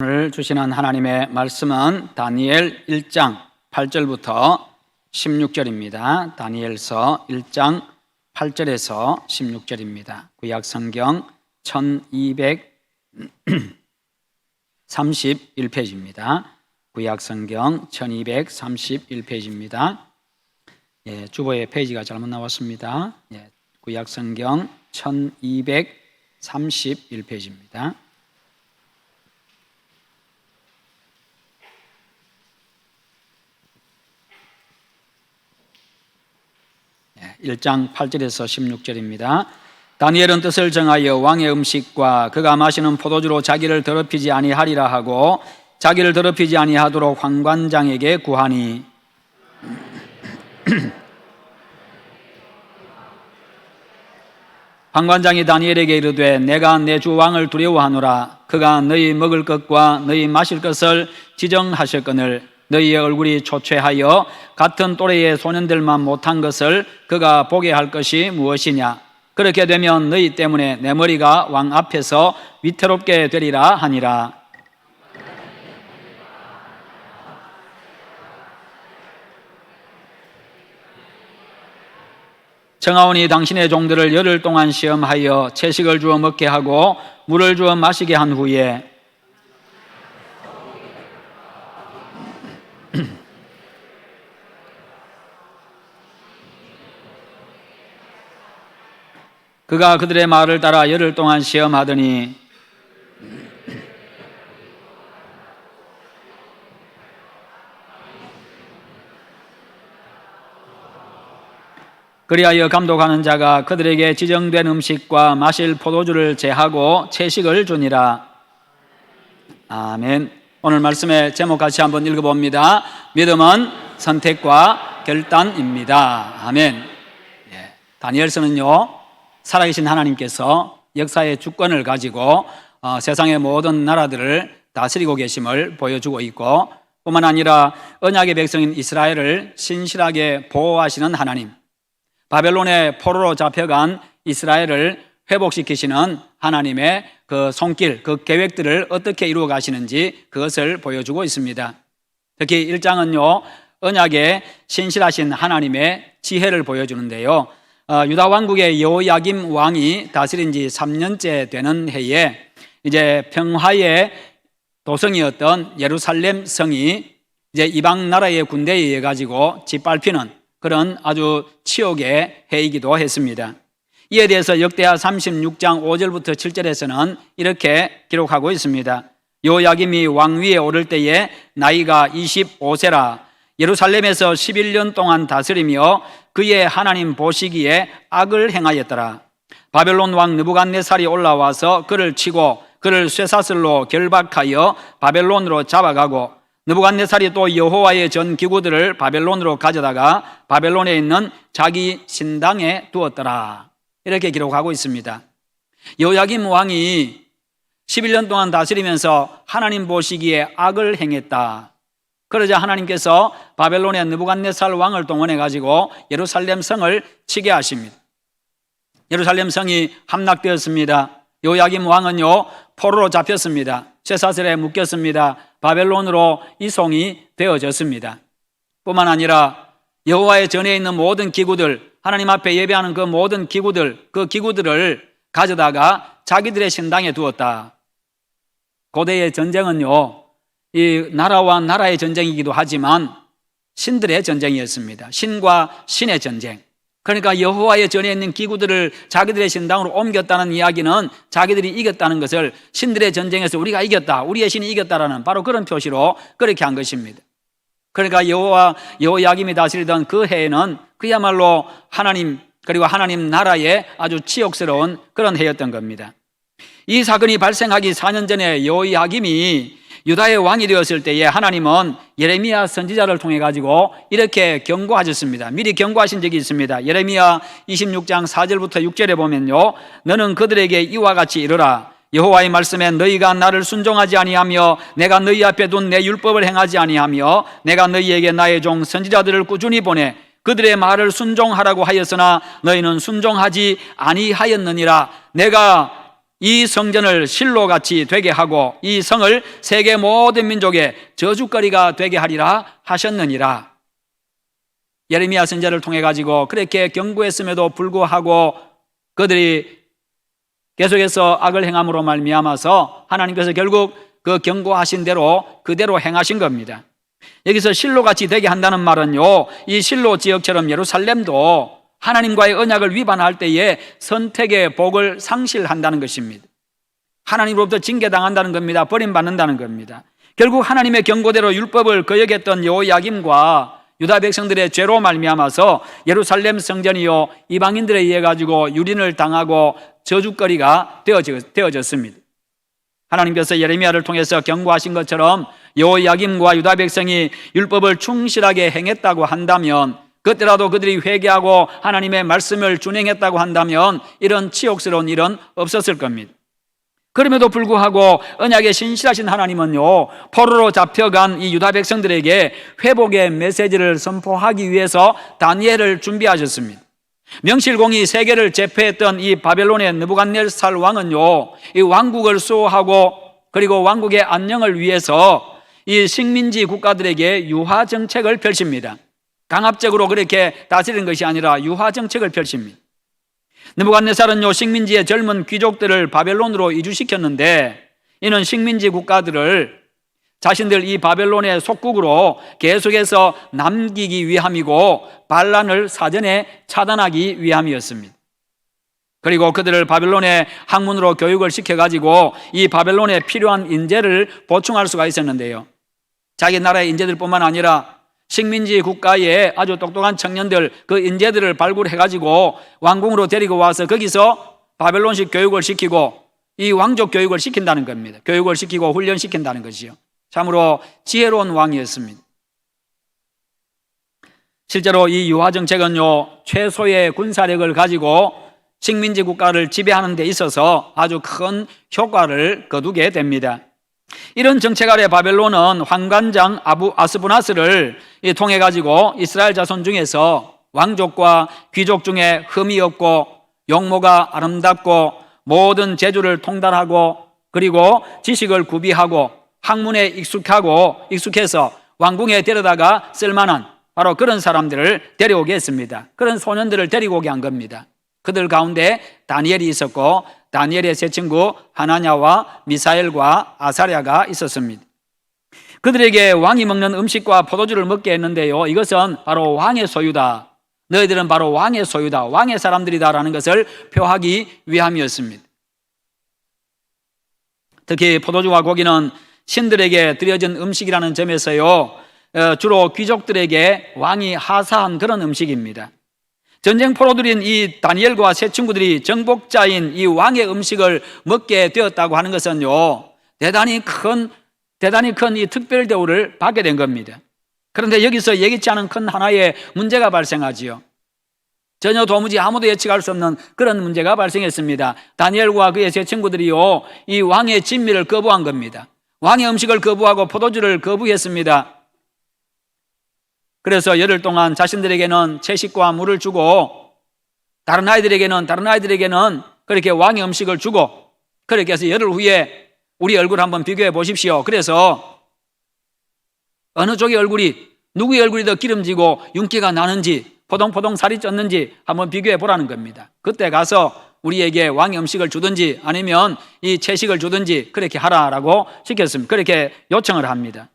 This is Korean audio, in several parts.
오늘 주시는 하나님의 말씀은 다니엘 1장 8절부터 16절입니다. 다니엘서 1장 8절에서 16절입니다. 구약성경 1231페이지입니다. 구약성경 1231페이지입니다. 주보에 페이지가 잘못 나왔습니다. 구약성경 1231페이지입니다. 1장 8절에서 16절입니다. 다니엘은 뜻을 정하여 왕의 음식과 그가 마시는 포도주로 자기를 더럽히지 아니하리라 하고 자기를 더럽히지 아니하도록 환관장에게 구하니 환관장이 다니엘에게 이르되 내가 내 주 왕을 두려워하노라. 그가 너희 먹을 것과 너희 마실 것을 지정하셨거늘 너희의 얼굴이 초췌하여 같은 또래의 소년들만 못한 것을 그가 보게 할 것이 무엇이냐. 그렇게 되면 너희 때문에 내 머리가 왕 앞에서 위태롭게 되리라 하니라. 청하오니 당신의 종들을 열흘 동안 시험하여 채식을 주어 먹게 하고 물을 주어 마시게 한 후에 그가 그들의 말을 따라 열흘 동안 시험하더니 그리하여 감독하는 자가 그들에게 지정된 음식과 마실 포도주를 제하고 채식을 주니라. 아멘. 오늘 말씀의 제목 같이 한번 읽어봅니다. 믿음은 선택과 결단입니다. 아멘. 다니엘서는요, 살아계신 하나님께서 역사의 주권을 가지고 세상의 모든 나라들을 다스리고 계심을 보여주고 있고, 뿐만 아니라 언약의 백성인 이스라엘을 신실하게 보호하시는 하나님, 바벨론의 포로로 잡혀간 이스라엘을 회복시키시는 하나님의 그 손길, 그 계획들을 어떻게 이루어 가시는지 그것을 보여주고 있습니다. 특히 1장은요, 언약의 신실하신 하나님의 지혜를 보여주는데요, 유다 왕국의 여호야김 왕이 다스린 지 3년째 되는 해에 이제 평화의 도성이었던 예루살렘 성이 이제 이방 나라의 군대에 의해 가지고 짓밟히는 그런 아주 치욕의 해이기도 했습니다. 이에 대해서 역대하 36장 5절부터 7절에서는 이렇게 기록하고 있습니다. 여호야김이 왕위에 오를 때에 나이가 25세라 예루살렘에서 11년 동안 다스리며 그의 하나님 보시기에 악을 행하였더라. 바벨론 왕 느부갓네살이 올라와서 그를 치고 그를 쇠사슬로 결박하여 바벨론으로 잡아가고 느부갓네살이 또 여호와의 전 기구들을 바벨론으로 가져다가 바벨론에 있는 자기 신당에 두었더라. 이렇게 기록하고 있습니다. 여호야김 왕이 11년 동안 다스리면서 하나님 보시기에 악을 행했다. 그러자 하나님께서 바벨론의 느부갓네살 왕을 동원해 가지고 예루살렘 성을 치게 하십니다. 예루살렘 성이 함락되었습니다. 여호야김 왕은요, 포로로 잡혔습니다. 쇠사슬에 묶였습니다. 바벨론으로 이송이 되어졌습니다. 뿐만 아니라 여호와의 전에 있는 모든 기구들, 하나님 앞에 예배하는 그 모든 기구들, 그 기구들을 가져다가 자기들의 신당에 두었다. 고대의 전쟁은요, 이 나라와 나라의 전쟁이기도 하지만 신들의 전쟁이었습니다. 신과 신의 전쟁. 그러니까 여호와의 전에 있는 기구들을 자기들의 신당으로 옮겼다는 이야기는 자기들이 이겼다는 것을 신들의 전쟁에서 우리가 이겼다, 우리의 신이 이겼다라는 바로 그런 표시로 그렇게 한 것입니다. 그러니까 여호야김이 다스리던 그 해에는 그야말로 하나님 그리고 하나님 나라의 아주 치욕스러운 그런 해였던 겁니다. 이 사건이 발생하기 4년 전에 여호야김이 유다의 왕이 되었을 때에 하나님은 예레미야 선지자를 통해 가지고 이렇게 경고하셨습니다. 미리 경고하신 적이 있습니다. 예레미야 26장 4절부터 6절에 보면요, 너는 그들에게 이와 같이 이르라. 여호와의 말씀에 너희가 나를 순종하지 아니하며 내가 너희 앞에 둔 내 율법을 행하지 아니하며 내가 너희에게 나의 종 선지자들을 꾸준히 보내 그들의 말을 순종하라고 하였으나 너희는 순종하지 아니하였느니라. 내가 이 성전을 실로같이 되게 하고 이 성을 세계 모든 민족의 저주거리가 되게 하리라 하셨느니라. 예레미야 선지자를 통해 가지고 그렇게 경고했음에도 불구하고 그들이 계속해서 악을 행함으로 말미암아서 하나님께서 결국 그 경고하신 대로 그대로 행하신 겁니다. 여기서 실로같이 되게 한다는 말은요, 이 실로 지역처럼 예루살렘도 하나님과의 언약을 위반할 때에 선택의 복을 상실한다는 것입니다. 하나님으로부터 징계당한다는 겁니다. 버림받는다는 겁니다. 결국 하나님의 경고대로 율법을 거역했던 여호야김과 유다 백성들의 죄로 말미암아서 예루살렘 성전이요 이방인들에 의해 가지고 유린을 당하고 저주거리가 되어졌습니다. 하나님께서 예레미야를 통해서 경고하신 것처럼 여호야김과 유다 백성이 율법을 충실하게 행했다고 한다면, 그때라도 그들이 회개하고 하나님의 말씀을 준행했다고 한다면 이런 치욕스러운 일은 없었을 겁니다. 그럼에도 불구하고 언약에 신실하신 하나님은요, 포로로 잡혀간 이 유다 백성들에게 회복의 메시지를 선포하기 위해서 다니엘을 준비하셨습니다. 명실공히 세계를 제패했던 이 바벨론의 느부갓네살 왕은요, 이 왕국을 수호하고 그리고 왕국의 안녕을 위해서 이 식민지 국가들에게 유화 정책을 펼칩니다. 강압적으로 그렇게 다스리는 것이 아니라 유화 정책을 펼칩니다. 느부갓네살은요, 식민지의 젊은 귀족들을 바벨론으로 이주시켰는데 이는 식민지 국가들을 자신들 이 바벨론의 속국으로 계속해서 남기기 위함이고 반란을 사전에 차단하기 위함이었습니다. 그리고 그들을 바벨론의 학문으로 교육을 시켜가지고 이 바벨론에 필요한 인재를 보충할 수가 있었는데요, 자기 나라의 인재들뿐만 아니라 식민지 국가의 아주 똑똑한 청년들, 그 인재들을 발굴해가지고 왕궁으로 데리고 와서 거기서 바벨론식 교육을 시키고 이 왕족 교육을 시킨다는 겁니다. 교육을 시키고 훈련시킨다는 것이요, 참으로 지혜로운 왕이었습니다. 실제로 이 유화 정책은요, 최소의 군사력을 가지고 식민지 국가를 지배하는 데 있어서 아주 큰 효과를 거두게 됩니다. 이런 정책 아래 바벨론은 환관장 아스부나스를 통해 가지고 이스라엘 자손 중에서 왕족과 귀족 중에 흠이 없고 용모가 아름답고 모든 재주를 통달하고 그리고 지식을 구비하고 학문에 익숙해서 왕궁에 데려다가 쓸만한 바로 그런 사람들을 데려오게 했습니다. 그런 소년들을 데리고 오게 한 겁니다. 그들 가운데 다니엘이 있었고 다니엘의 세 친구 하나냐와 미사엘과 아사랴가 있었습니다. 그들에게 왕이 먹는 음식과 포도주를 먹게 했는데요, 이것은 바로 왕의 소유다, 너희들은 바로 왕의 소유다, 왕의 사람들이다라는 것을 표하기 위함이었습니다. 특히 포도주와 고기는 신들에게 드려진 음식이라는 점에서요, 주로 귀족들에게 왕이 하사한 그런 음식입니다. 전쟁 포로들인 이 다니엘과 세 친구들이 정복자인 이 왕의 음식을 먹게 되었다고 하는 것은요, 대단히 큰 이 특별 대우를 받게 된 겁니다. 그런데 여기서 예기치 않은 큰 하나의 문제가 발생하지요. 전혀 도무지 아무도 예측할 수 없는 그런 문제가 발생했습니다. 다니엘과 그의 세 친구들이요, 이 왕의 진미를 거부한 겁니다. 왕의 음식을 거부하고 포도주를 거부했습니다. 그래서 열흘 동안 자신들에게는 채식과 물을 주고 다른 아이들에게는 그렇게 왕의 음식을 주고, 그렇게 해서 열흘 후에 우리 얼굴 한번 비교해 보십시오. 그래서 어느 쪽의 얼굴이, 누구의 얼굴이 더 기름지고 윤기가 나는지 포동포동 살이 쪘는지 한번 비교해 보라는 겁니다. 그때 가서 우리에게 왕의 음식을 주든지 아니면 이 채식을 주든지 그렇게 하라라고 시켰습니다. 그렇게 요청을 합니다.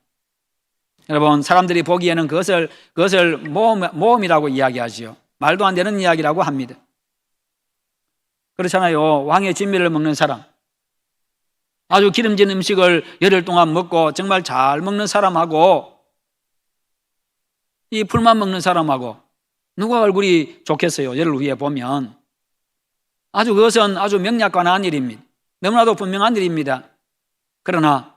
여러분, 사람들이 보기에는 그것을 모험이라고 이야기하지요. 말도 안 되는 이야기라고 합니다. 그렇잖아요. 왕의 진미를 먹는 사람, 아주 기름진 음식을 열흘 동안 먹고 정말 잘 먹는 사람하고 이 풀만 먹는 사람하고 누가 얼굴이 좋겠어요? 열흘 후에 보면. 그것은 아주 명약관한 일입니다. 너무나도 분명한 일입니다. 그러나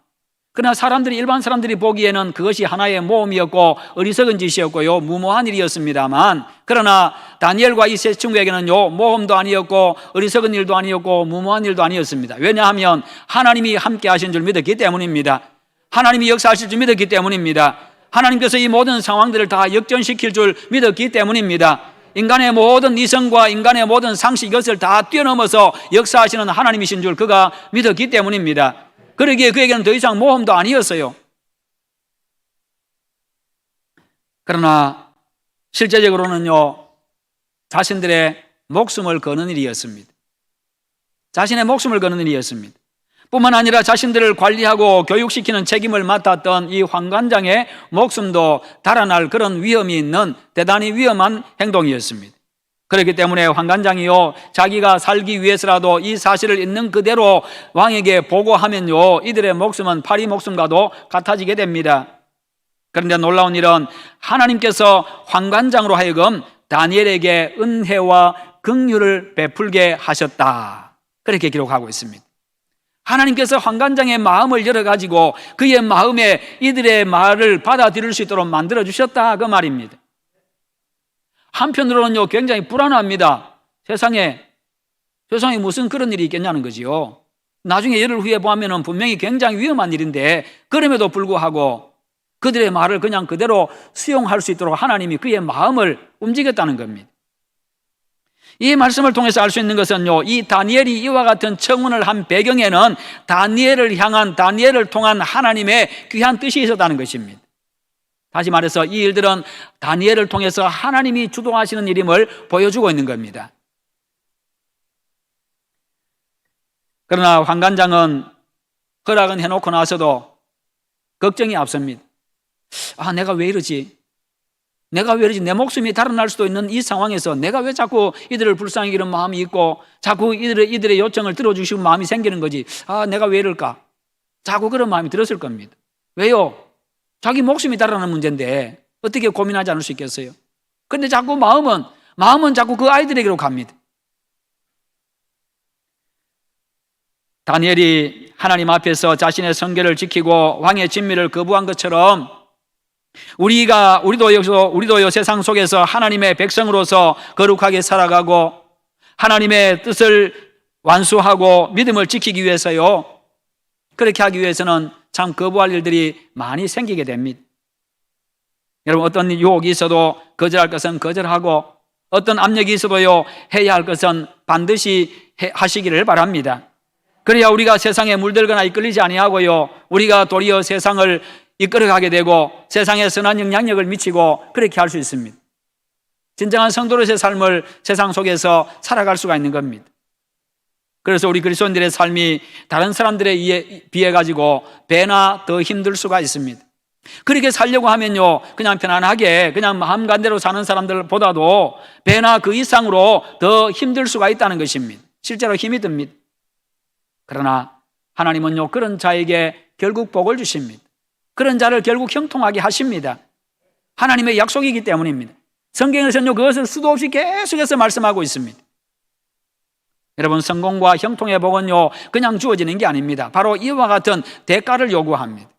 일반 사람들이 보기에는 그것이 하나의 모험이었고 어리석은 짓이었고요, 무모한 일이었습니다만, 그러나 다니엘과 이 세 친구에게는요, 모험도 아니었고 어리석은 일도 아니었고 무모한 일도 아니었습니다. 왜냐하면 하나님이 함께 하신 줄 믿었기 때문입니다. 하나님이 역사하실 줄 믿었기 때문입니다. 하나님께서 이 모든 상황들을 다 역전시킬 줄 믿었기 때문입니다. 인간의 모든 이성과 인간의 모든 상식 이것을 다 뛰어넘어서 역사하시는 하나님이신 줄 그가 믿었기 때문입니다. 그러기에 그에게는 더 이상 모험도 아니었어요. 그러나 실제적으로는요, 자신들의 목숨을 거는 일이었습니다. 자신의 목숨을 거는 일이었습니다. 뿐만 아니라 자신들을 관리하고 교육시키는 책임을 맡았던 이 환관장의 목숨도 달아날 그런 위험이 있는 대단히 위험한 행동이었습니다. 그렇기 때문에 환관장이요, 자기가 살기 위해서라도 이 사실을 있는 그대로 왕에게 보고하면요, 이들의 목숨은 파리 목숨과도 같아지게 됩니다. 그런데 놀라운 일은 하나님께서 환관장으로 하여금 다니엘에게 은혜와 긍휼을 베풀게 하셨다, 그렇게 기록하고 있습니다. 하나님께서 환관장의 마음을 열어가지고 그의 마음에 이들의 말을 받아들일 수 있도록 만들어주셨다, 그 말입니다. 한편으로는요, 굉장히 불안합니다. 세상에 무슨 그런 일이 있겠냐는 거지요. 나중에 열흘 후에 보면은 분명히 굉장히 위험한 일인데, 그럼에도 불구하고 그들의 말을 그냥 그대로 수용할 수 있도록 하나님이 그의 마음을 움직였다는 겁니다. 이 말씀을 통해서 알 수 있는 것은요, 이 다니엘이 이와 같은 청혼을 한 배경에는 다니엘을 통한 하나님의 귀한 뜻이 있었다는 것입니다. 다시 말해서 이 일들은 다니엘을 통해서 하나님이 주도하시는 일임을 보여주고 있는 겁니다. 그러나 환관장은 허락은 해놓고 나서도 걱정이 앞섭니다. 내가 왜 이러지? 내 목숨이 달아날 수도 있는 이 상황에서 내가 왜 자꾸 이들을 불쌍히 여기는 마음이 있고 자꾸 이들의 요청을 들어주시는 마음이 생기는 거지? 내가 왜 이럴까? 자꾸 그런 마음이 들었을 겁니다. 왜요? 자기 목숨이 달아나는 문제인데 어떻게 고민하지 않을 수 있겠어요? 그런데 자꾸 마음은 자꾸 그 아이들에게로 갑니다. 다니엘이 하나님 앞에서 자신의 성결을 지키고 왕의 진미를 거부한 것처럼 우리도요, 세상 속에서 하나님의 백성으로서 거룩하게 살아가고 하나님의 뜻을 완수하고 믿음을 지키기 위해서요, 그렇게 하기 위해서는 참 거부할 일들이 많이 생기게 됩니다. 여러분, 어떤 유혹이 있어도 거절할 것은 거절하고 어떤 압력이 있어도요, 해야 할 것은 반드시 하시기를 바랍니다. 그래야 우리가 세상에 물들거나 이끌리지 아니하고요, 우리가 도리어 세상을 이끌어가게 되고 세상에 선한 영향력을 미치고 그렇게 할 수 있습니다. 진정한 성도로서의 삶을 세상 속에서 살아갈 수가 있는 겁니다. 그래서 우리 그리스도인들의 삶이 다른 사람들에 비해 가지고 배나 더 힘들 수가 있습니다. 그렇게 살려고 하면요, 그냥 편안하게 그냥 마음간대로 사는 사람들보다도 배나 그 이상으로 더 힘들 수가 있다는 것입니다. 실제로 힘이 듭니다. 그러나 하나님은요, 그런 자에게 결국 복을 주십니다. 그런 자를 결국 형통하게 하십니다. 하나님의 약속이기 때문입니다. 성경에서는요, 그것을 수도 없이 계속해서 말씀하고 있습니다. 여러분, 성공과 형통의 복은요, 그냥 주어지는 게 아닙니다. 바로 이와 같은 대가를 요구합니다.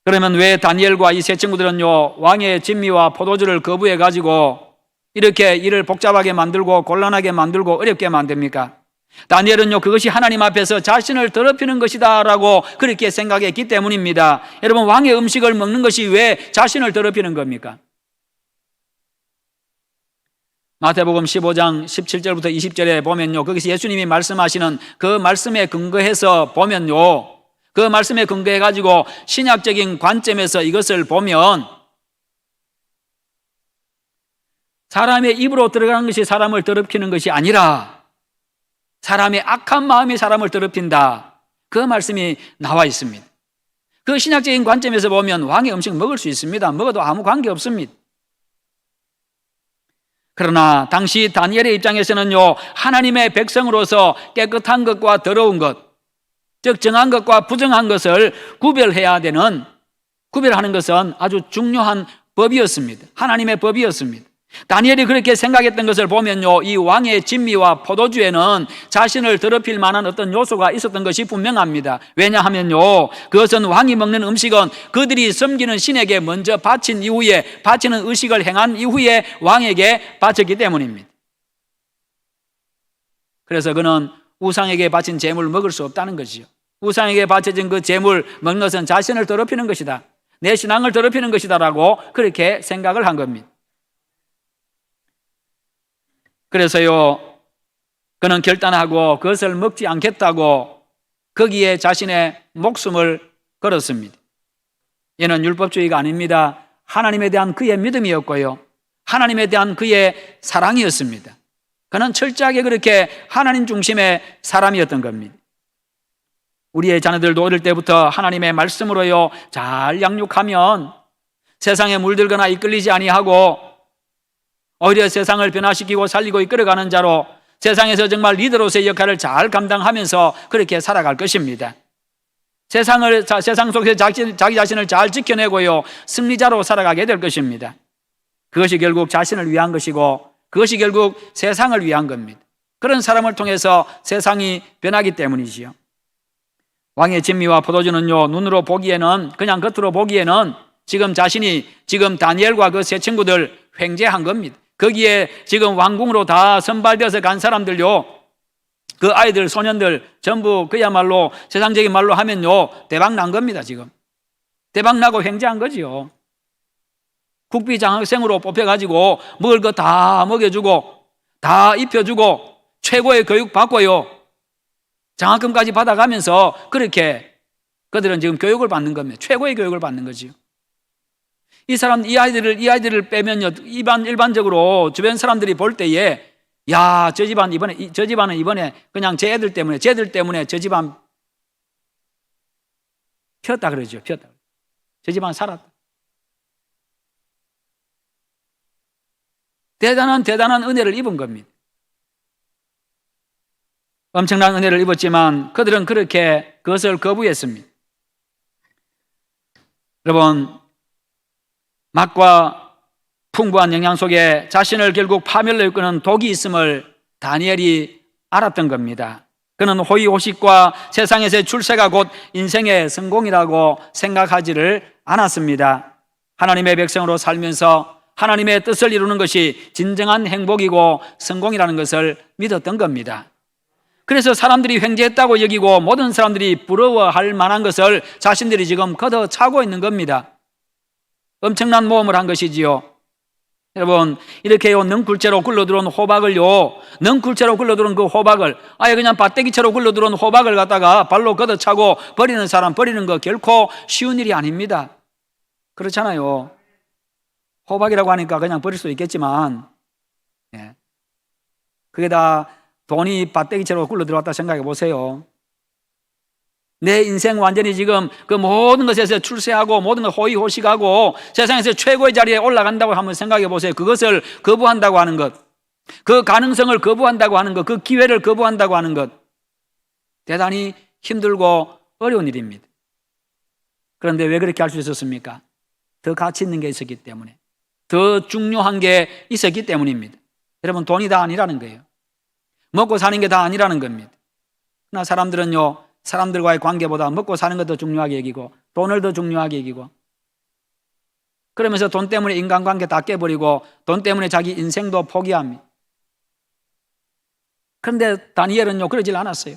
그러면 왜 다니엘과 이 세 친구들은요, 왕의 진미와 포도주를 거부해 가지고 이렇게 일을 복잡하게 만들고 곤란하게 만들고 어렵게 만듭니까? 다니엘은요, 그것이 하나님 앞에서 자신을 더럽히는 것이다 라고 그렇게 생각했기 때문입니다. 여러분, 왕의 음식을 먹는 것이 왜 자신을 더럽히는 겁니까? 마태복음 15장 17절부터 20절에 보면요, 거기서 예수님이 말씀하시는 그 말씀에 근거해서 보면요, 그 말씀에 근거해 가지고 신약적인 관점에서 이것을 보면 사람의 입으로 들어가는 것이 사람을 더럽히는 것이 아니라 사람의 악한 마음이 사람을 더럽힌다, 그 말씀이 나와 있습니다. 그 신약적인 관점에서 보면 왕의 음식 먹을 수 있습니다. 먹어도 아무 관계 없습니다. 그러나 당시 다니엘의 입장에서는요, 하나님의 백성으로서 깨끗한 것과 더러운 것, 즉 정한 것과 부정한 것을 구별하는 것은 아주 중요한 법이었습니다. 하나님의 법이었습니다. 다니엘이 그렇게 생각했던 것을 보면요, 이 왕의 진미와 포도주에는 자신을 더럽힐 만한 어떤 요소가 있었던 것이 분명합니다. 왜냐하면요, 그것은 왕이 먹는 음식은 그들이 섬기는 신에게 먼저 바치는 의식을 행한 이후에 왕에게 바쳤기 때문입니다. 그래서 그는 우상에게 바친 제물을 먹을 수 없다는 것이죠. 우상에게 바쳐진 그 제물 먹는 것은 자신을 더럽히는 것이다, 내 신앙을 더럽히는 것이다 라고 그렇게 생각을 한 겁니다. 그래서요, 그는 결단하고 그것을 먹지 않겠다고 거기에 자신의 목숨을 걸었습니다. 이는 율법주의가 아닙니다. 하나님에 대한 그의 믿음이었고요, 하나님에 대한 그의 사랑이었습니다. 그는 철저하게 그렇게 하나님 중심의 사람이었던 겁니다. 우리의 자녀들도 어릴 때부터 하나님의 말씀으로요 잘 양육하면 세상에 물들거나 이끌리지 아니하고 오히려 세상을 변화시키고 살리고 이끌어가는 자로 세상에서 정말 리더로서의 역할을 잘 감당하면서 그렇게 살아갈 것입니다. 세상 속에서 자기 자신을 잘 지켜내고요 승리자로 살아가게 될 것입니다. 그것이 결국 자신을 위한 것이고 그것이 결국 세상을 위한 겁니다. 그런 사람을 통해서 세상이 변하기 때문이지요. 왕의 진미와 포도주는요 눈으로 보기에는, 그냥 겉으로 보기에는 지금 자신이 지금 다니엘과 그 세 친구들 횡재한 겁니다. 거기에 지금 왕궁으로 다 선발되어서 간 사람들요, 그 아이들 소년들 전부 그야말로 세상적인 말로 하면요 대박 난 겁니다. 지금 대박 나고 횡재한 거지요. 국비장학생으로 뽑혀가지고 먹을 거 다 먹여주고 다 입혀주고 최고의 교육 받고요 장학금까지 받아가면서 그렇게 그들은 지금 교육을 받는 겁니다. 최고의 교육을 받는 거지요. 이 아이들을 빼면요 일반적으로 주변 사람들이 볼 때에 야, 저 집안은 이번에 그냥 쟤들 때문에 저 집안 폈다 그러죠. 폈다. 저 집안 살았다. 대단한 은혜를 입은 겁니다. 엄청난 은혜를 입었지만 그들은 그렇게 그것을 거부했습니다. 여러분, 맛과 풍부한 영양 속에 자신을 결국 파멸로 이끄는 독이 있음을 다니엘이 알았던 겁니다. 그는 호의호식과 세상에서의 출세가 곧 인생의 성공이라고 생각하지를 않았습니다. 하나님의 백성으로 살면서 하나님의 뜻을 이루는 것이 진정한 행복이고 성공이라는 것을 믿었던 겁니다. 그래서 사람들이 횡재했다고 여기고 모든 사람들이 부러워할 만한 것을 자신들이 지금 걷어차고 있는 겁니다. 엄청난 모험을 한 것이지요. 여러분, 이렇게요 넝쿨째로 굴러들어온 그 호박을 아예 그냥 밭대기채로 굴러들어온 호박을 갖다가 발로 걷어차고 버리는 사람, 버리는 거 결코 쉬운 일이 아닙니다. 그렇잖아요. 호박이라고 하니까 그냥 버릴 수 있겠지만 그게 다 돈이 밭대기채로 굴러들어왔다 생각해 보세요. 내 인생 완전히 지금 그 모든 것에서 출세하고 모든 것 호의호식하고 세상에서 최고의 자리에 올라간다고 한번 생각해 보세요. 그것을 거부한다고 하는 것, 그 가능성을 거부한다고 하는 것, 그 기회를 거부한다고 하는 것, 대단히 힘들고 어려운 일입니다. 그런데 왜 그렇게 할 수 있었습니까? 더 가치 있는 게 있었기 때문에, 더 중요한 게 있었기 때문입니다. 여러분, 돈이 다 아니라는 거예요. 먹고 사는 게 다 아니라는 겁니다. 그러나 사람들은요 사람들과의 관계보다 먹고 사는 것 더 중요하게 여기고 돈을 더 중요하게 여기고 그러면서 돈 때문에 인간관계 다 깨버리고 돈 때문에 자기 인생도 포기합니다. 그런데 다니엘은요 그러질 않았어요.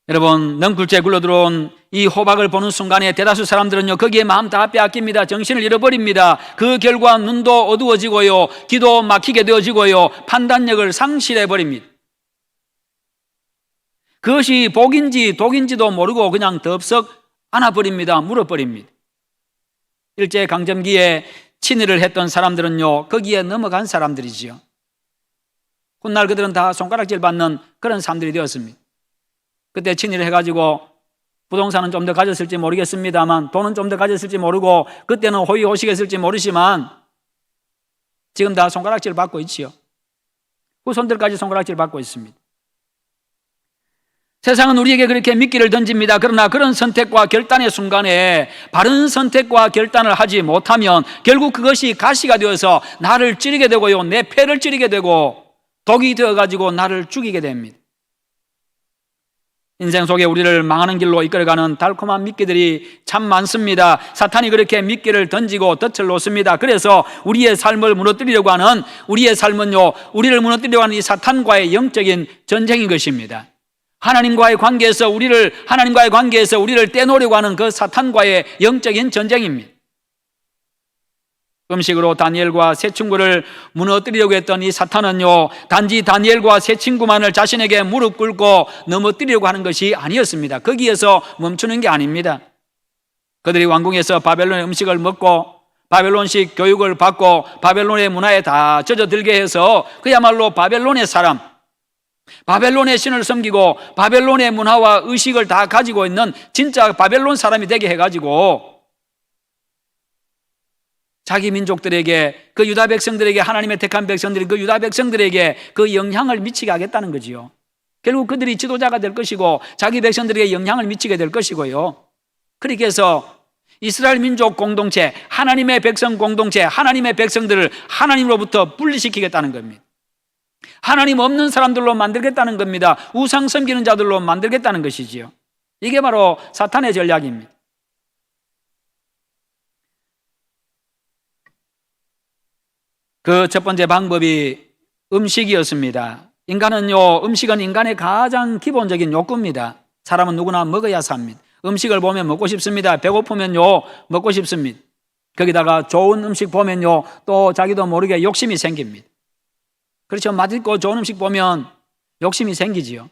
여러분, 넝쿨째 굴러들어온 이 호박을 보는 순간에 대다수 사람들은요 거기에 마음 다 빼앗깁니다. 정신을 잃어버립니다. 그 결과 눈도 어두워지고요 귀도 막히게 되어지고요 판단력을 상실해버립니다. 그것이 복인지 독인지도 모르고 그냥 덥석 안아버립니다. 물어버립니다. 일제강점기에 친일을 했던 사람들은요 거기에 넘어간 사람들이지요. 훗날 그들은 다 손가락질 받는 그런 사람들이 되었습니다. 그때 친일을 해가지고 부동산은 좀 더 가졌을지 모르겠습니다만 돈은 좀 더 가졌을지 모르고 그때는 호의호식했을지 모르지만 지금 다 손가락질 받고 있지요. 후손들까지 손가락질 받고 있습니다. 세상은 우리에게 그렇게 미끼를 던집니다. 그러나 그런 선택과 결단의 순간에 바른 선택과 결단을 하지 못하면 결국 그것이 가시가 되어서 나를 찌르게 되고요 내 폐를 찌르게 되고 독이 되어가지고 나를 죽이게 됩니다. 인생 속에 우리를 망하는 길로 이끌어가는 달콤한 미끼들이 참 많습니다. 사탄이 그렇게 미끼를 던지고 덫을 놓습니다. 그래서 우리의 삶을 무너뜨리려고 하는 우리의 삶은요 우리를 무너뜨리려고 하는 이 사탄과의 영적인 전쟁인 것입니다. 하나님과의 관계에서 우리를 떼놓으려고 하는 그 사탄과의 영적인 전쟁입니다. 음식으로 다니엘과 세 친구를 무너뜨리려고 했던 이 사탄은요, 단지 다니엘과 세 친구만을 자신에게 무릎 꿇고 넘어뜨리려고 하는 것이 아니었습니다. 거기에서 멈추는 게 아닙니다. 그들이 왕궁에서 바벨론의 음식을 먹고 바벨론식 교육을 받고 바벨론의 문화에 다 젖어들게 해서 그야말로 바벨론의 사람, 바벨론의 신을 섬기고 바벨론의 문화와 의식을 다 가지고 있는 진짜 바벨론 사람이 되게 해가지고 자기 민족들에게, 그 유다 백성들에게, 하나님의 택한 백성들이 그 유다 백성들에게 그 영향을 미치게 하겠다는 거지요. 결국 그들이 지도자가 될 것이고 자기 백성들에게 영향을 미치게 될 것이고요. 그렇게 해서 이스라엘 민족 공동체, 하나님의 백성 공동체, 하나님의 백성들을 하나님으로부터 분리시키겠다는 겁니다. 하나님 없는 사람들로 만들겠다는 겁니다. 우상 섬기는 자들로 만들겠다는 것이지요. 이게 바로 사탄의 전략입니다. 그 첫 번째 방법이 음식이었습니다. 음식은 인간의 가장 기본적인 욕구입니다. 사람은 누구나 먹어야 삽니다. 음식을 보면 먹고 싶습니다. 배고프면요, 먹고 싶습니다. 거기다가 좋은 음식 보면요, 또 자기도 모르게 욕심이 생깁니다. 그렇죠. 맛있고 좋은 음식 보면 욕심이 생기지요.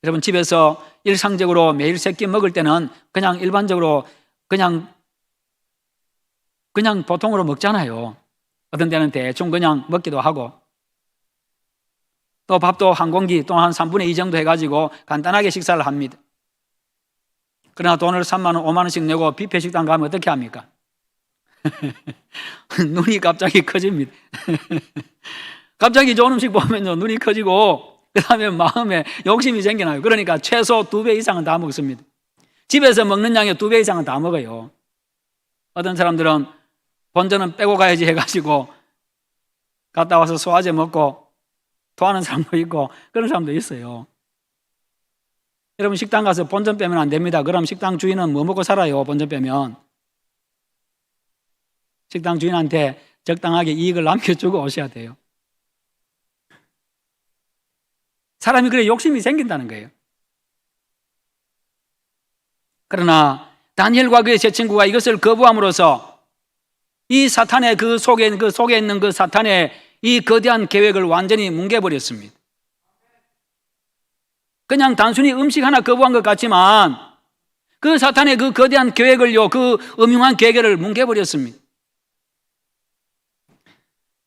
여러분, 집에서 일상적으로 매일 세 끼 먹을 때는 그냥 일반적으로 그냥 보통으로 먹잖아요. 어떤 때는 대충 그냥 먹기도 하고, 또 밥도 한 공기 또 한 3분의 2 정도 해가지고 간단하게 식사를 합니다. 그러나 돈을 3만 원, 5만 원씩 내고 뷔페 식당 가면 어떻게 합니까? 눈이 갑자기 커집니다. 갑자기 좋은 음식 보면요, 눈이 커지고 그 다음에 마음에 욕심이 생겨나요. 그러니까 최소 2배 이상은 다 먹습니다. 집에서 먹는 양의 2배 이상은 다 먹어요. 어떤 사람들은 본전은 빼고 가야지 해가지고 갔다 와서 소화제 먹고 토하는 사람도 있고 그런 사람도 있어요. 여러분, 식당 가서 본전 빼면 안 됩니다. 그럼 식당 주인은 뭐 먹고 살아요? 본전 빼면 식당 주인한테 적당하게 이익을 남겨주고 오셔야 돼요. 사람이 그래 욕심이 생긴다는 거예요. 그러나 다니엘과 그의 세 친구가 이것을 거부함으로써 이 사탄의 그 속에 있는 그 사탄의 이 거대한 계획을 완전히 뭉개버렸습니다. 그냥 단순히 음식 하나 거부한 것 같지만 그 사탄의 그 거대한 계획을요, 그 음흉한 계획을 뭉개버렸습니다.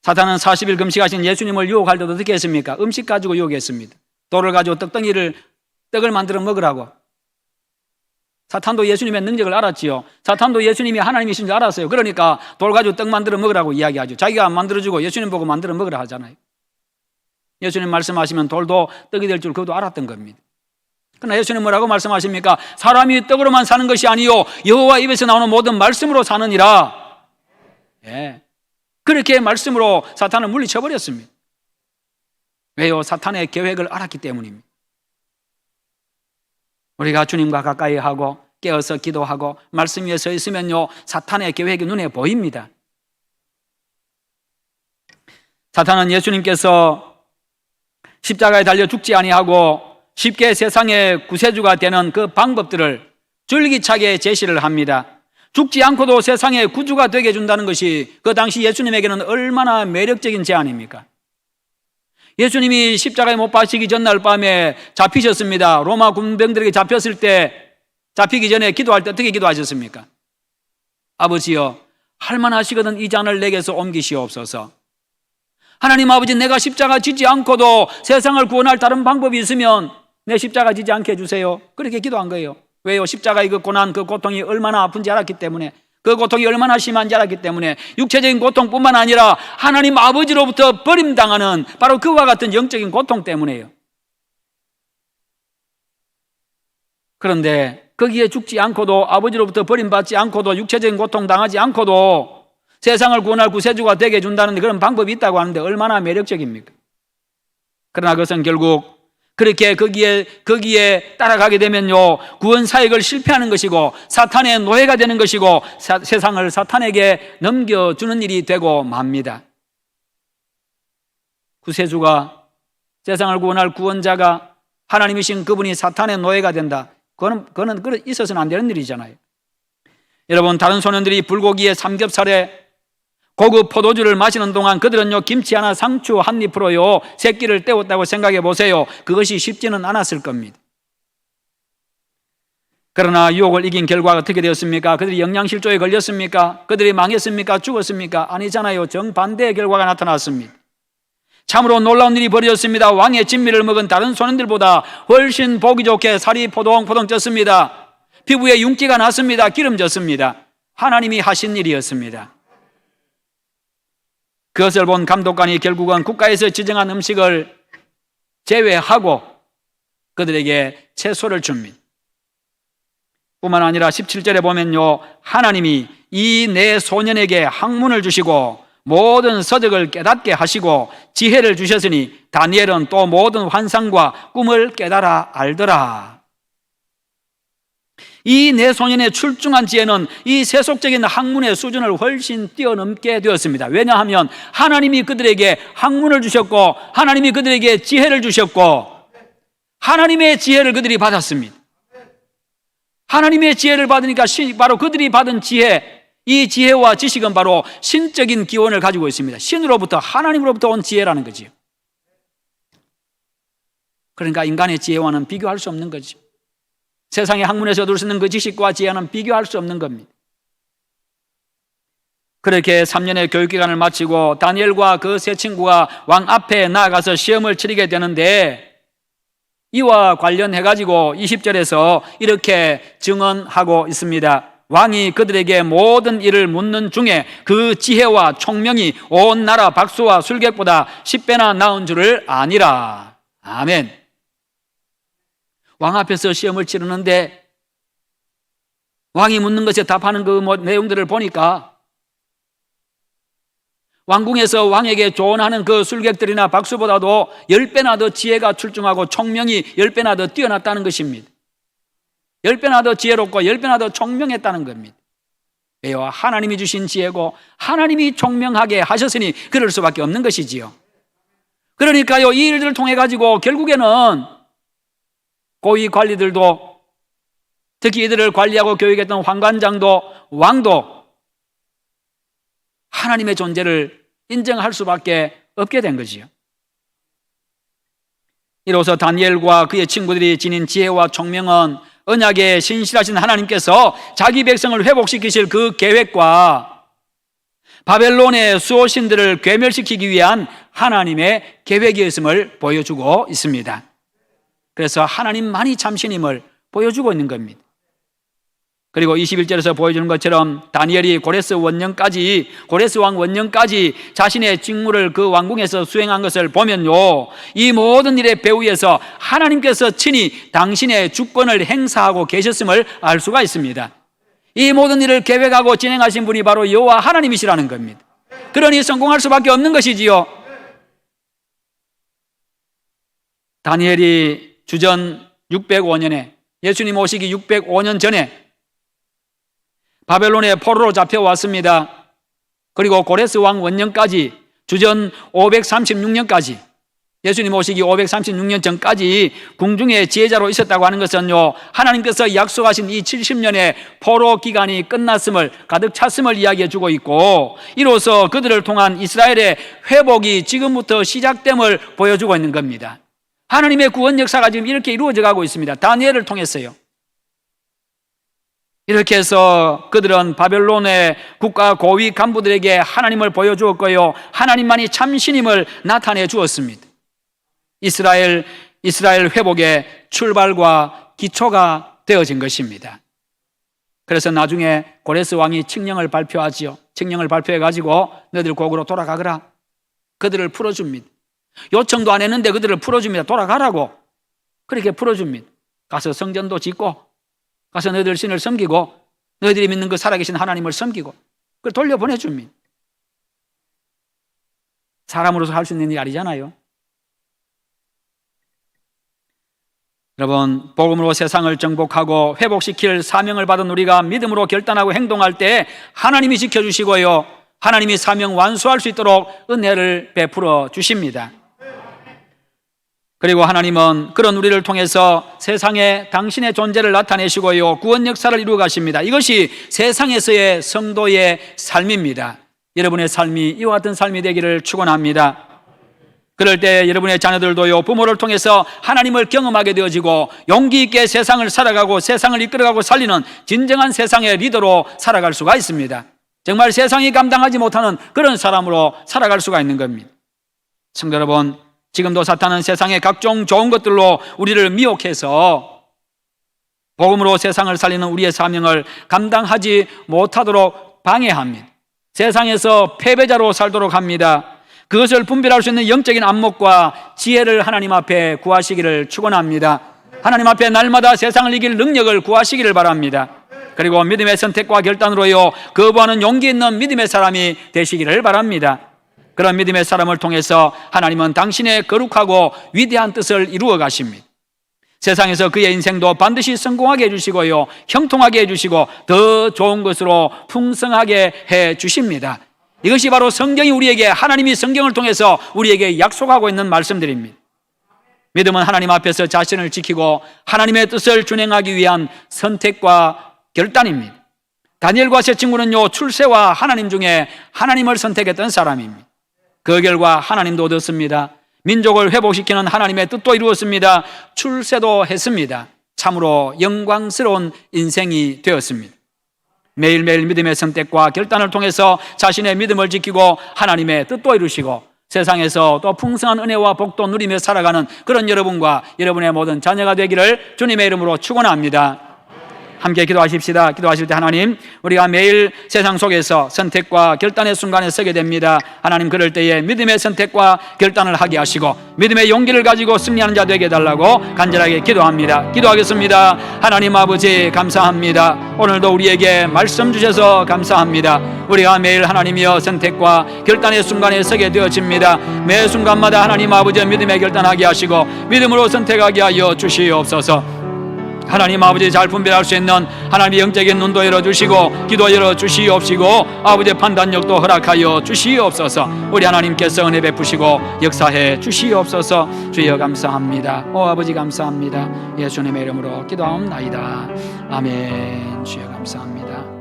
사탄은 40일 금식하신 예수님을 유혹할 때도 어떻게 했습니까? 음식 가지고 유혹했습니다. 돌을 가지고 떡을 만들어 먹으라고. 사탄도 예수님의 능력을 알았지요. 사탄도 예수님이 하나님이신 줄 알았어요. 그러니까 돌 가지고 떡 만들어 먹으라고 이야기하죠. 자기가 안 만들어주고 예수님 보고 만들어 먹으라 하잖아요. 예수님 말씀하시면 돌도 떡이 될 줄 그도 알았던 겁니다. 그러나 예수님 뭐라고 말씀하십니까? 사람이 떡으로만 사는 것이 아니요 여호와 입에서 나오는 모든 말씀으로 사느니라. 예. 그렇게 말씀으로 사탄을 물리쳐버렸습니다. 왜요? 사탄의 계획을 알았기 때문입니다. 우리가 주님과 가까이 하고 깨어서 기도하고 말씀 위에 서 있으면요, 사탄의 계획이 눈에 보입니다. 사탄은 예수님께서 십자가에 달려 죽지 아니하고 쉽게 세상의 구세주가 되는 그 방법들을 줄기차게 제시를 합니다. 죽지 않고도 세상의 구주가 되게 해준다는 것이 그 당시 예수님에게는 얼마나 매력적인 제안입니까? 예수님이 십자가에 못 박히기 전날 밤에 잡히셨습니다. 로마 군병들에게 잡혔을 때, 잡히기 전에 기도할 때 어떻게 기도하셨습니까? 아버지여, 할만하시거든 이 잔을 내게서 옮기시옵소서. 하나님 아버지, 내가 십자가 지지 않고도 세상을 구원할 다른 방법이 있으면 내 십자가 지지 않게 해주세요. 그렇게 기도한 거예요. 왜요? 십자가의 그 고난, 그 고통이 얼마나 아픈지 알았기 때문에, 그 고통이 얼마나 심한지 알았기 때문에, 육체적인 고통뿐만 아니라 하나님 아버지로부터 버림당하는 바로 그와 같은 영적인 고통 때문에요. 그런데 거기에 죽지 않고도, 아버지로부터 버림받지 않고도, 육체적인 고통 당하지 않고도 세상을 구원할 구세주가 되게 해준다는 그런 방법이 있다고 하는데 얼마나 매력적입니까? 그러나 그것은 결국 그렇게 거기에 따라가게 되면요, 구원 사역을 실패하는 것이고 사탄의 노예가 되는 것이고 세상을 사탄에게 넘겨주는 일이 되고 맙니다. 구세주가, 세상을 구원할 구원자가 하나님이신 그분이 사탄의 노예가 된다. 그거는 있어서는 안 되는 일이잖아요. 여러분, 다른 소년들이 불고기에 삼겹살에 고급 포도주를 마시는 동안 그들은요, 김치 하나, 상추 한 입으로요 새끼를 때웠다고 생각해 보세요. 그것이 쉽지는 않았을 겁니다. 그러나 유혹을 이긴 결과가 어떻게 되었습니까? 그들이 영양실조에 걸렸습니까? 그들이 망했습니까? 죽었습니까? 아니잖아요. 정반대의 결과가 나타났습니다. 참으로 놀라운 일이 벌어졌습니다. 왕의 진미를 먹은 다른 소년들보다 훨씬 보기 좋게 살이 포동포동 쪘습니다. 피부에 윤기가 났습니다. 기름졌습니다. 하나님이 하신 일이었습니다. 그것을 본 감독관이 결국은 국가에서 지정한 음식을 제외하고 그들에게 채소를 줍니다. 뿐만 아니라 17절에 보면요, 하나님이 이 네 소년에게 학문을 주시고 모든 서적을 깨닫게 하시고 지혜를 주셨으니 다니엘은 또 모든 환상과 꿈을 깨달아 알더라. 이 네 소년의 출중한 지혜는 이 세속적인 학문의 수준을 훨씬 뛰어넘게 되었습니다. 왜냐하면 하나님이 그들에게 학문을 주셨고 하나님이 그들에게 지혜를 주셨고 하나님의 지혜를 그들이 받았습니다. 하나님의 지혜를 받으니까 바로 그들이 받은 지혜, 이 지혜와 지식은 바로 신적인 기원을 가지고 있습니다. 신으로부터, 하나님으로부터 온 지혜라는 거지요. 그러니까 인간의 지혜와는 비교할 수 없는 거죠. 세상의 학문에서 얻을 수 있는 그 지식과 지혜는 비교할 수 없는 겁니다. 그렇게 3년의 교육기간을 마치고 다니엘과 그 세 친구가 왕 앞에 나아가서 시험을 치르게 되는데, 이와 관련해가지고 20절에서 이렇게 증언하고 있습니다. 왕이 그들에게 모든 일을 묻는 중에 그 지혜와 총명이 온 나라 박수와 술객보다 10배나 나은 줄을 아니라. 아멘. 왕 앞에서 시험을 치르는데 왕이 묻는 것에 답하는 그 내용들을 보니까 왕궁에서 왕에게 조언하는 그 술객들이나 박수보다도 10배나 더 지혜가 출중하고 총명이 10배나 더 뛰어났다는 것입니다. 10배나 더 지혜롭고 10배나 더 총명했다는 겁니다. 왜요? 하나님이 주신 지혜고 하나님이 총명하게 하셨으니 그럴 수밖에 없는 것이지요. 그러니까요, 이 일들을 통해 가지고 결국에는 고위 관리들도, 특히 이들을 관리하고 교육했던 환관장도, 왕도 하나님의 존재를 인정할 수밖에 없게 된 거지요. 이로써 다니엘과 그의 친구들이 지닌 지혜와 총명은 언약에 신실하신 하나님께서 자기 백성을 회복시키실 그 계획과 바벨론의 수호신들을 괴멸시키기 위한 하나님의 계획이었음을 보여주고 있습니다. 그래서 하나님만이 참신임을 보여주고 있는 겁니다. 그리고 21절에서 보여주는 것처럼 다니엘이 고레스 왕 원년까지 자신의 직무를 그 왕궁에서 수행한 것을 보면요, 이 모든 일의 배후에서 하나님께서 친히 당신의 주권을 행사하고 계셨음을 알 수가 있습니다. 이 모든 일을 계획하고 진행하신 분이 바로 여호와 하나님이시라는 겁니다. 그러니 성공할 수밖에 없는 것이지요. 다니엘이 주전 605년에, 예수님 오시기 605년 전에 바벨론의 포로로 잡혀왔습니다. 그리고 고레스 왕 원년까지, 주전 536년까지, 예수님 오시기 536년 전까지 궁중의 지혜자로 있었다고 하는 것은요, 하나님께서 약속하신 이 70년의 포로 기간이 끝났음을, 가득 찼음을 이야기해 주고 있고, 이로써 그들을 통한 이스라엘의 회복이 지금부터 시작됨을 보여주고 있는 겁니다. 하나님의 구원 역사가 지금 이렇게 이루어져 가고 있습니다. 다니엘을 통해서요. 이렇게 해서 그들은 바벨론의 국가 고위 간부들에게 하나님을 보여주었고요, 하나님만이 참신임을 나타내 주었습니다. 이스라엘 회복의 출발과 기초가 되어진 것입니다. 그래서 나중에 고레스 왕이 칙령을 발표하지요. 칙령을 발표해가지고 너희들 고국으로 돌아가거라. 그들을 풀어줍니다. 요청도 안 했는데 그들을 풀어줍니다. 돌아가라고. 그렇게 풀어줍니다. 가서 성전도 짓고, 가서 너희들 신을 섬기고, 너희들이 믿는 그 살아계신 하나님을 섬기고, 그걸 돌려보내줍니다. 사람으로서 할 수 있는 일이 아니잖아요. 여러분, 복음으로 세상을 정복하고 회복시킬 사명을 받은 우리가 믿음으로 결단하고 행동할 때 하나님이 지켜주시고요, 하나님이 사명 완수할 수 있도록 은혜를 베풀어 주십니다. 그리고 하나님은 그런 우리를 통해서 세상에 당신의 존재를 나타내시고요, 구원 역사를 이루어 가십니다. 이것이 세상에서의 성도의 삶입니다. 여러분의 삶이 이와 같은 삶이 되기를 축원합니다. 그럴 때 여러분의 자녀들도요, 부모를 통해서 하나님을 경험하게 되어지고 용기 있게 세상을 살아가고 세상을 이끌어가고 살리는 진정한 세상의 리더로 살아갈 수가 있습니다. 정말 세상이 감당하지 못하는 그런 사람으로 살아갈 수가 있는 겁니다. 성도 여러분, 지금도 사탄은 세상의 각종 좋은 것들로 우리를 미혹해서 복음으로 세상을 살리는 우리의 사명을 감당하지 못하도록 방해합니다. 세상에서 패배자로 살도록 합니다. 그것을 분별할 수 있는 영적인 안목과 지혜를 하나님 앞에 구하시기를 축원합니다. 하나님 앞에 날마다 세상을 이길 능력을 구하시기를 바랍니다. 그리고 믿음의 선택과 결단으로요, 거부하는 용기 있는 믿음의 사람이 되시기를 바랍니다. 그런 믿음의 사람을 통해서 하나님은 당신의 거룩하고 위대한 뜻을 이루어 가십니다. 세상에서 그의 인생도 반드시 성공하게 해주시고요, 형통하게 해주시고 더 좋은 것으로 풍성하게 해주십니다. 이것이 바로 성경이 우리에게, 하나님이 성경을 통해서 우리에게 약속하고 있는 말씀들입니다. 믿음은 하나님 앞에서 자신을 지키고 하나님의 뜻을 준행하기 위한 선택과 결단입니다. 다니엘과 세 친구는요, 출세와 하나님 중에 하나님을 선택했던 사람입니다. 그 결과 하나님도 얻었습니다. 민족을 회복시키는 하나님의 뜻도 이루었습니다. 출세도 했습니다. 참으로 영광스러운 인생이 되었습니다. 매일매일 믿음의 선택과 결단을 통해서 자신의 믿음을 지키고 하나님의 뜻도 이루시고 세상에서 또 풍성한 은혜와 복도 누리며 살아가는 그런 여러분과 여러분의 모든 자녀가 되기를 주님의 이름으로 축원합니다. 함께 기도하십시다. 기도하실 때 하나님, 우리가 매일 세상 속에서 선택과 결단의 순간에 서게 됩니다. 하나님, 그럴 때에 믿음의 선택과 결단을 하게 하시고 믿음의 용기를 가지고 승리하는 자 되게 해달라고 간절하게 기도합니다. 기도하겠습니다. 하나님 아버지, 감사합니다. 오늘도 우리에게 말씀 주셔서 감사합니다. 우리가 매일 하나님이여 선택과 결단의 순간에 서게 되어집니다. 매 순간마다 하나님 아버지 믿음의 결단하게 하시고 믿음으로 선택하게 하여 주시옵소서. 하나님 아버지, 잘 분별할 수 있는 하나님의 영적인 눈도 열어주시고 기도 열어주시옵시고 아버지의 판단력도 허락하여 주시옵소서. 우리 하나님께서 은혜 베푸시고 역사해 주시옵소서. 주여 감사합니다. 오 아버지 감사합니다. 예수님의 이름으로 기도하옵나이다. 아멘. 주여 감사합니다.